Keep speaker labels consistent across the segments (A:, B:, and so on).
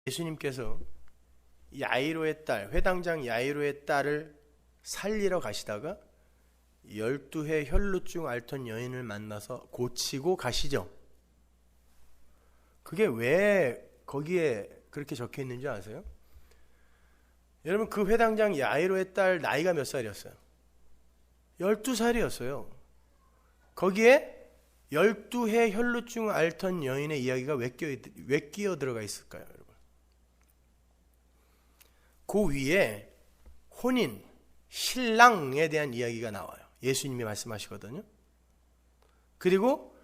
A: 예수님께서 야이로의 딸, 회당장 야이로의 딸을 살리러 가시다가 12해 혈루증 앓던 여인을 만나서 고치고 가시죠. 그게 왜 거기에 그렇게 적혀 있는지 아세요? 여러분, 그 회당장 야이로의 딸 나이가 몇 살이었어요? 12살이었어요. 거기에 12해 혈루증 앓던 여인의 이야기가 왜 끼어 들어가 있을까요, 여러분? 그 위에 혼인, 신랑에 대한 이야기가 나와요. 예수님이 말씀하시거든요. 그리고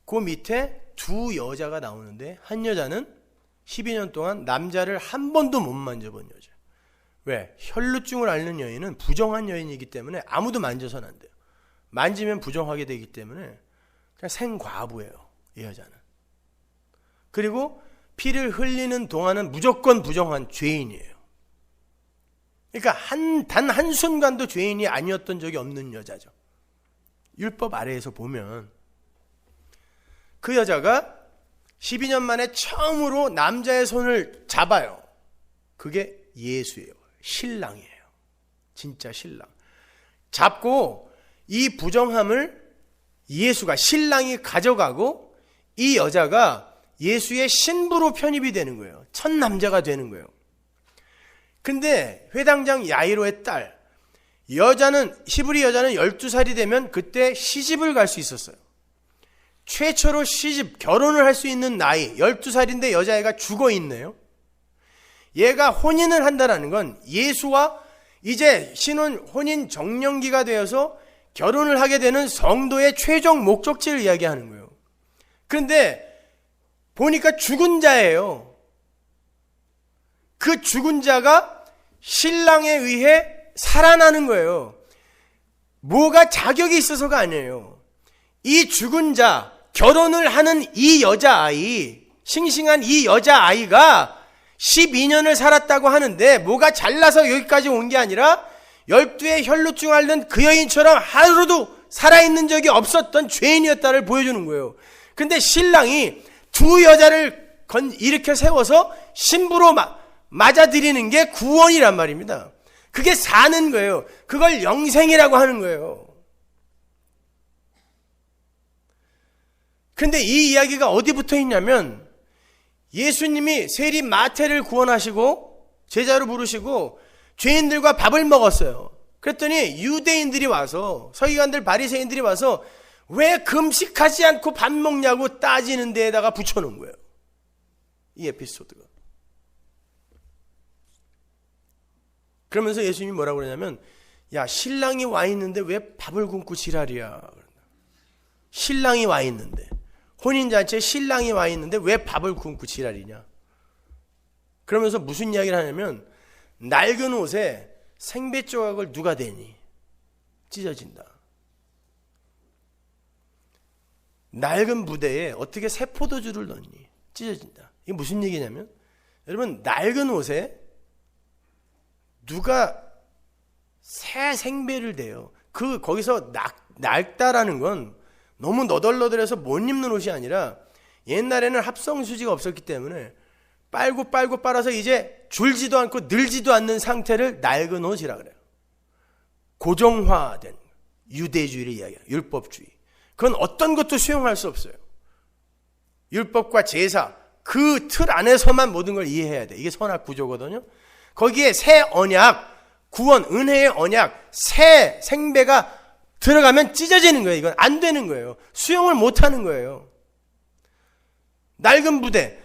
A: 그 밑에 두 여자가 나오는데, 한 여자는 12년 동안 남자를 한 번도 못 만져본 여자. 왜? 혈루증을 앓는 여인은 부정한 여인이기 때문에 아무도 만져서는 안 돼요. 만지면 부정하게 되기 때문에 그냥 생과부예요, 이 여자는. 그리고 피를 흘리는 동안은 무조건 부정한 죄인이에요. 그러니까 단 한순간도 죄인이 아니었던 적이 없는 여자죠. 율법 아래에서 보면 그 여자가 12년 만에 처음으로 남자의 손을 잡아요. 그게 예수예요. 신랑이에요. 진짜 신랑. 잡고 이 부정함을 예수가, 신랑이 가져가고 이 여자가 예수의 신부로 편입이 되는 거예요. 첫 남자가 되는 거예요. 근데 회당장 야이로의 딸, 히브리 여자는 12살이 되면 그때 시집을 갈 수 있었어요. 최초로 결혼을 할 수 있는 나이, 12살인데 여자애가 죽어 있네요. 얘가 혼인을 한다는 건 예수와 이제 혼인 정령기가 되어서 결혼을 하게 되는 성도의 최종 목적지를 이야기하는 거예요. 그런데 보니까 죽은 자예요. 그 죽은 자가 신랑에 의해 살아나는 거예요. 뭐가 자격이 있어서가 아니에요. 이 죽은 자, 결혼을 하는 이 여자아이, 싱싱한 이 여자아이가 12년을 살았다고 하는데 뭐가 잘나서 여기까지 온 게 아니라 12의 혈루증 앓는 그 여인처럼 하루도 살아있는 적이 없었던 죄인이었다를 보여주는 거예요. 근데 신랑이 두 여자를 일으켜 세워서 신부로 맞아들이는 게 구원이란 말입니다. 그게 사는 거예요. 그걸 영생이라고 하는 거예요. 근데 이 이야기가 어디 붙어 있냐면, 예수님이 세리 마태를 구원하시고 제자로 부르시고 죄인들과 밥을 먹었어요. 그랬더니 유대인들이 와서, 서기관들 바리새인들이 와서 왜 금식하지 않고 밥 먹냐고 따지는 데에다가 붙여놓은 거예요, 이 에피소드가. 그러면서 예수님이 뭐라고 그러냐면, 야, 신랑이 와 있는데 왜 밥을 굶고 지랄이야. 신랑이 와 있는데, 혼인잔치에 신랑이 와 있는데 왜 밥을 굶고 지랄이냐. 그러면서 무슨 이야기를 하냐면, 낡은 옷에 생배 조각을 누가 대니? 찢어진다. 낡은 부대에 어떻게 새 포도주를 넣니? 찢어진다. 이게 무슨 얘기냐면, 여러분, 낡은 옷에 누가 새 생배를 대요. 거기서 낡다라는 건 너무 너덜너덜해서 못 입는 옷이 아니라, 옛날에는 합성수지가 없었기 때문에 빨고 빨아서 이제 줄지도 않고 늘지도 않는 상태를 낡은 옷이라 그래요. 고정화된 유대주의를 이야기해요. 율법주의. 그건 어떤 것도 수용할 수 없어요. 율법과 제사, 그 틀 안에서만 모든 걸 이해해야 돼. 이게 선악 구조거든요. 거기에 새 언약, 구원, 은혜의 언약, 새 생배가 들어가면 찢어지는 거예요. 이건 안 되는 거예요. 수용을 못 하는 거예요. 낡은 부대,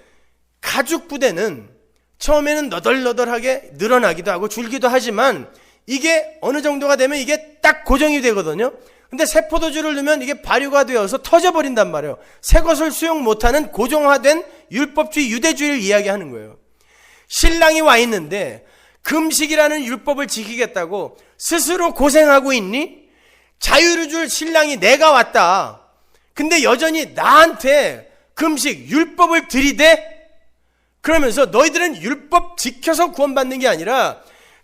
A: 가죽 부대는 처음에는 너덜너덜하게 늘어나기도 하고 줄기도 하지만 이게 어느 정도가 되면 이게 딱 고정이 되거든요. 근데 새 포도주를 넣으면 이게 발효가 되어서 터져버린단 말이에요. 새 것을 수용 못하는 고정화된 율법주의, 유대주의를 이야기하는 거예요. 신랑이 와 있는데 금식이라는 율법을 지키겠다고 스스로 고생하고 있니? 자유를 줄 신랑이 내가 왔다. 근데 여전히 나한테 금식, 율법을 들이대? 그러면서 너희들은 율법 지켜서 구원받는 게 아니라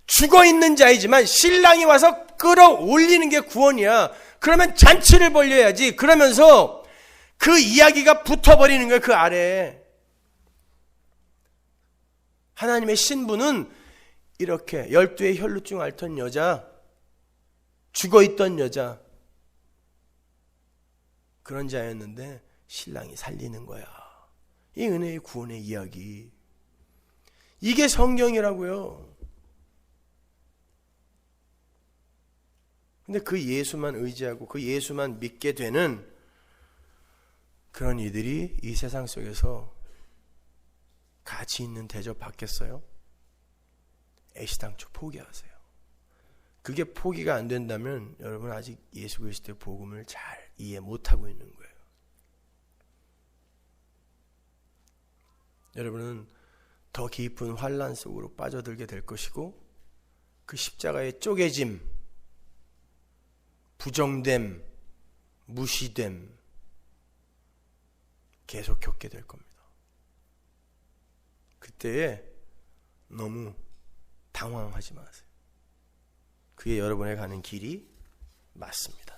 A: 죽어있는 자이지만 신랑이 와서 끌어올리는 게 구원이야. 그러면 잔치를 벌려야지. 그러면서 그 이야기가 붙어버리는 거예요, 그 아래에. 하나님의 신부는 이렇게 12의 혈루증 앓던 여자, 죽어있던 여자, 그런 자였는데 신랑이 살리는 거야. 이 은혜의 구원의 이야기, 이게 성경이라고요. 근데 그 예수만 의지하고 그 예수만 믿게 되는 그런 이들이 이 세상 속에서 가치 있는 대접 받겠어요? 애시당초 포기하세요. 그게 포기가 안 된다면 여러분 아직 예수 그리스도의 복음을 잘 이해 못하고 있는 거예요. 여러분은 더 깊은 환난 속으로 빠져들게 될 것이고, 그 십자가의 쪼개짐, 부정됨, 무시됨 계속 겪게 될 겁니다. 그때에 너무 당황하지 마세요. 그게 여러분의 가는 길이 맞습니다.